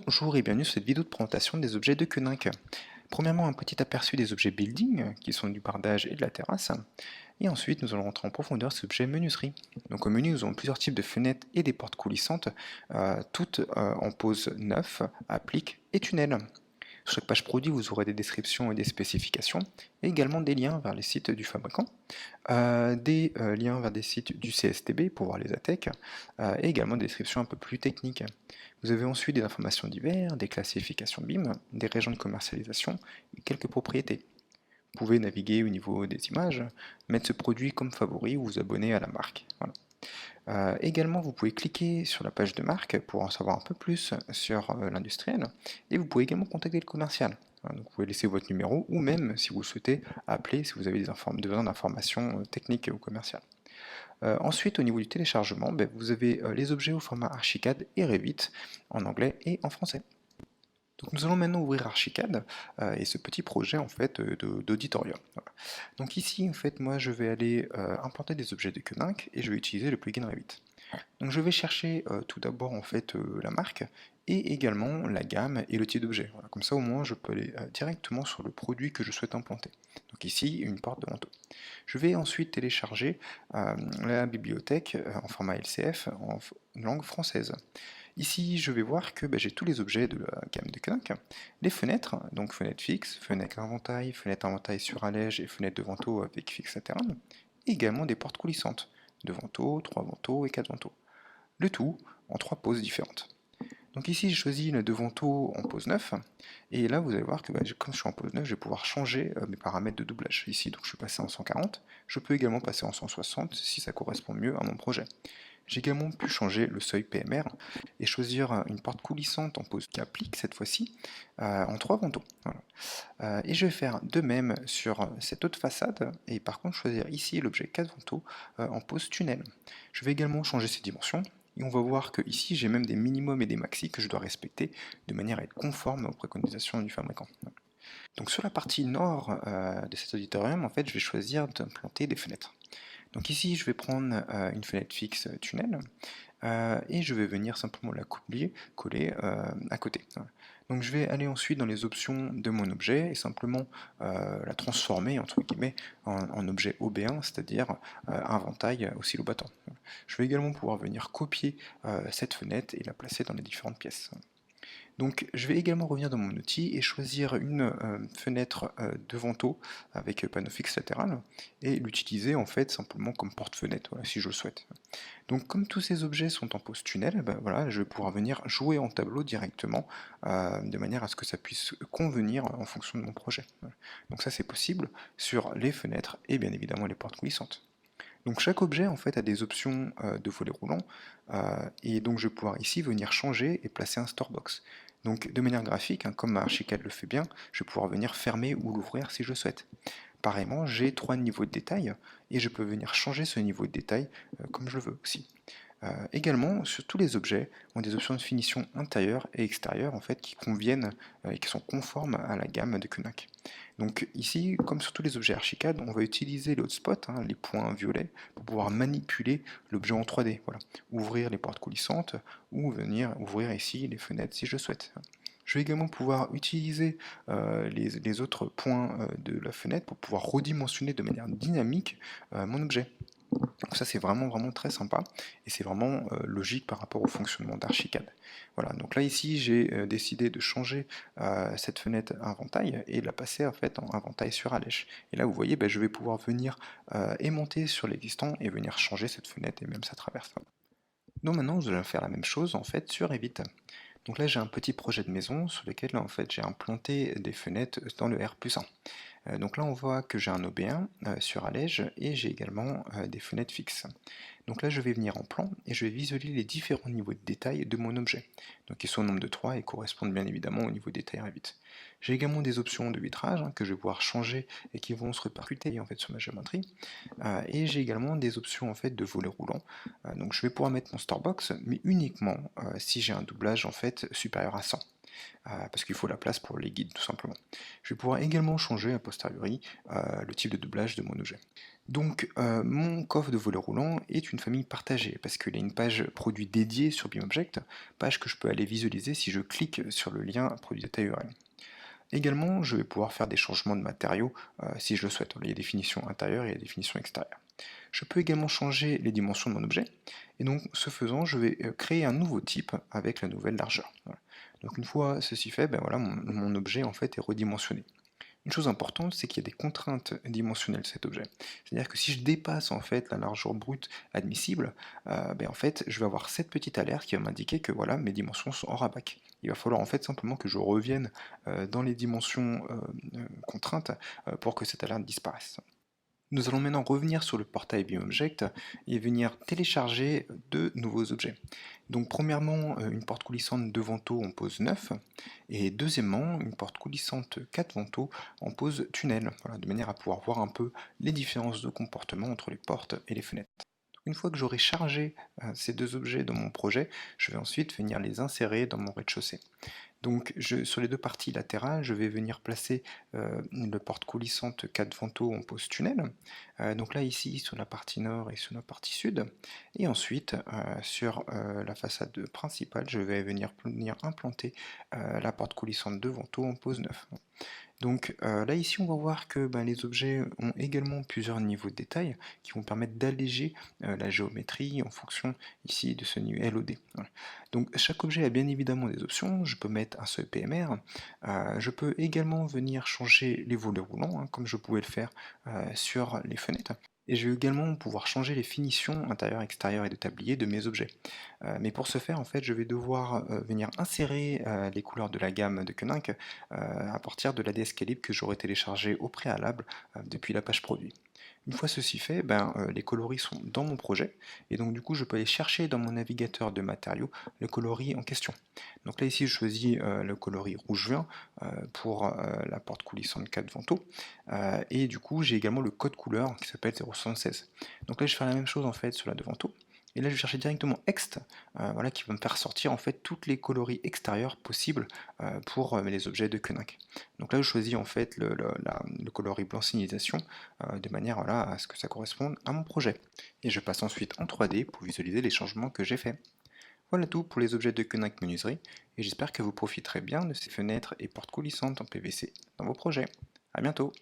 Bonjour et bienvenue sur cette vidéo de présentation des objets de Koninck. Premièrement, un petit aperçu des objets building, qui sont du bardage et de la terrasse. Et ensuite, nous allons rentrer en profondeur sur ces objets menuiserie. Donc au menu, nous avons plusieurs types de fenêtres et des portes coulissantes, toutes en pose neuf, applique et tunnel. Sur chaque page produit, vous aurez des descriptions et des spécifications, et également des liens vers les sites du fabricant, des liens vers des sites du CSTB pour voir les ATEC, et également des descriptions un peu plus techniques. Vous avez ensuite des informations diverses, des classifications BIM, des régions de commercialisation et quelques propriétés. Vous pouvez naviguer au niveau des images, mettre ce produit comme favori ou vous abonner à la marque. Voilà. Également, vous pouvez cliquer sur la page de marque pour en savoir un peu plus sur l'industriel et vous pouvez également contacter le commercial. Voilà, donc vous pouvez laisser votre numéro ou même, si vous le souhaitez, appeler si vous avez besoin d'informations techniques ou commerciales. Ensuite, au niveau du téléchargement, vous avez les objets au format Archicad et Revit en anglais et en français. Donc nous allons maintenant ouvrir Archicad et ce petit projet en fait d'auditorium. Voilà. Donc ici en fait moi je vais aller implanter des objets de Koninck et je vais utiliser le plugin Revit. Donc je vais chercher tout d'abord en fait la marque et également la gamme et le type d'objet. Voilà. Comme ça au moins je peux aller directement sur le produit que je souhaite implanter. Donc ici une porte de manteau. Je vais ensuite télécharger la bibliothèque en format LCF en langue française. Ici, je vais voir que j'ai tous les objets de la gamme de Koninck. Les fenêtres, donc fenêtre fixe, fenêtre inventail sur allège et fenêtre de vantaux avec fixe latérale. Et également des portes coulissantes, 2 vantaux, 3 vantaux et 4 vantaux. Le tout en 3 poses différentes. Donc ici, j'ai choisi le 2 vantaux en pose 9. Et là, vous allez voir que comme je suis en pose 9, je vais pouvoir changer mes paramètres de doublage. Ici, donc je suis passé en 140. Je peux également passer en 160 si ça correspond mieux à mon projet. J'ai également pu changer le seuil PMR et choisir une porte coulissante en pose qui applique cette fois-ci en 3 vantaux. Voilà. Et je vais faire de même sur cette autre façade et par contre choisir ici l'objet 4 vantaux en pose tunnel. Je vais également changer ses dimensions et on va voir que ici j'ai même des minimums et des maxi que je dois respecter de manière à être conforme aux préconisations du fabricant. Donc sur la partie nord de cet auditorium, en fait, je vais choisir d'implanter des fenêtres. Donc ici, je vais prendre une fenêtre fixe tunnel et je vais venir simplement la coller à côté. Voilà. Donc je vais aller ensuite dans les options de mon objet et simplement la transformer entre guillemets en objet OB1, c'est-à-dire inventail oscillobattant. Voilà. Je vais également pouvoir venir copier cette fenêtre et la placer dans les différentes pièces. Donc je vais également revenir dans mon outil et choisir une fenêtre de vantaux avec panneau fixe latéral et l'utiliser en fait simplement comme porte-fenêtre, voilà, si je le souhaite. Donc comme tous ces objets sont en pose tunnel, voilà, je vais pouvoir venir jouer en tableau directement de manière à ce que ça puisse convenir en fonction de mon projet. Voilà. Donc ça c'est possible sur les fenêtres et bien évidemment les portes coulissantes. Donc chaque objet en fait a des options de volet roulant et donc je vais pouvoir ici venir changer et placer un storebox. Donc de manière graphique, comme Archicad le fait bien, je vais pouvoir venir fermer ou l'ouvrir si je le souhaite. Pareillement, j'ai 3 niveaux de détail et je peux venir changer ce niveau de détail comme je le veux aussi. Également, sur tous les objets, ont des options de finition intérieure et extérieure en fait, qui conviennent et qui sont conformes à la gamme de Koninck. Donc ici, comme sur tous les objets Archicad, on va utiliser les hotspots, les points violets, pour pouvoir manipuler l'objet en 3D. Voilà. Ouvrir les portes coulissantes ou venir ouvrir ici les fenêtres si je souhaite. Je vais également pouvoir utiliser les autres points de la fenêtre pour pouvoir redimensionner de manière dynamique mon objet. Donc ça c'est vraiment très sympa et c'est vraiment logique par rapport au fonctionnement d'Archicad. Voilà, donc là ici j'ai décidé de changer cette fenêtre inventail et de la passer en fait en inventail sur allège. Et là vous voyez je vais pouvoir venir aimanter sur l'existant et venir changer cette fenêtre et même sa traverse. Donc maintenant nous allons faire la même chose en fait sur Revit. Donc là j'ai un petit projet de maison sur lequel en fait j'ai implanté des fenêtres dans le R+1. Donc là on voit que j'ai un OB1 sur allège et j'ai également des fenêtres fixes. Donc là je vais venir en plan et je vais visualiser les différents niveaux de détail de mon objet. Donc ils sont au nombre de 3 et correspondent bien évidemment au niveau de détail Revit. J'ai également des options de vitrage que je vais pouvoir changer et qui vont se répercuter en fait sur ma géométrie. Et j'ai également des options en fait de volet roulant. Donc je vais pouvoir mettre mon storebox mais uniquement si j'ai un doublage en fait supérieur à 100. parce qu'il faut la place pour les guides tout simplement. Je vais pouvoir également changer a posteriori le type de doublage de mon objet. Donc mon coffre de volet roulant est une famille partagée parce qu'il y a une page produit dédiée sur BIMobject, page que je peux aller visualiser si je clique sur le lien produit data URL. Également, je vais pouvoir faire des changements de matériaux si je le souhaite. Il y a des définitions intérieures et des définitions extérieures. Je peux également changer les dimensions de mon objet, et donc ce faisant, je vais créer un nouveau type avec la nouvelle largeur. Voilà. Donc une fois ceci fait, ben voilà, mon objet en fait est redimensionné. Une chose importante, c'est qu'il y a des contraintes dimensionnelles de cet objet. C'est-à-dire que si je dépasse en fait la largeur brute admissible, ben en fait, je vais avoir cette petite alerte qui va m'indiquer que voilà, mes dimensions sont hors abac. Il va falloir en fait simplement que je revienne dans les dimensions contraintes pour que cette alerte disparaisse. Nous allons maintenant revenir sur le portail BIMobject et venir télécharger de nouveaux objets. Donc premièrement, une porte coulissante 2 vantaux on pose 9, et deuxièmement, une porte coulissante 4 vantaux en pose tunnel, voilà, de manière à pouvoir voir un peu les différences de comportement entre les portes et les fenêtres. Une fois que j'aurai chargé ces deux objets dans mon projet, je vais ensuite venir les insérer dans mon rez-de-chaussée. Donc sur les deux parties latérales, je vais venir placer le porte coulissante 4 vantaux en pose tunnel. Donc là ici sur la partie nord et sur la partie sud. Et ensuite sur la façade principale, je vais venir implanter la porte coulissante 2 vantaux en pose 9. Donc là ici on va voir que les objets ont également plusieurs niveaux de détail qui vont permettre d'alléger la géométrie en fonction ici de ce niveau LOD. Voilà. Donc chaque objet a bien évidemment des options, je peux mettre un seuil PMR, je peux également venir changer les volets roulants comme je pouvais le faire sur les fenêtres. Et je vais également pouvoir changer les finitions intérieures, extérieures et de tablier de mes objets. Mais pour ce faire, en fait, je vais devoir venir insérer les couleurs de la gamme de Koenig à partir de l'ADS Calibre que j'aurais téléchargé au préalable depuis la page produit. Une fois ceci fait, les coloris sont dans mon projet, et donc du coup je peux aller chercher dans mon navigateur de matériaux le coloris en question. Donc là ici je choisis le coloris rouge vin pour la porte coulissante 4 vantaux, et du coup j'ai également le code couleur qui s'appelle 076. Donc là je vais faire la même chose en fait sur la 2 vantaux, et là je vais chercher directement ext, voilà, qui va me faire sortir en fait toutes les coloris extérieurs possibles pour les objets de Koenig. Donc là je choisis en fait le coloris blanc signalisation de manière voilà, à ce que ça corresponde à mon projet. Et je passe ensuite en 3D pour visualiser les changements que j'ai faits. Voilà tout pour les objets de Koenig Menuiserie, et j'espère que vous profiterez bien de ces fenêtres et portes coulissantes en PVC dans vos projets. A bientôt!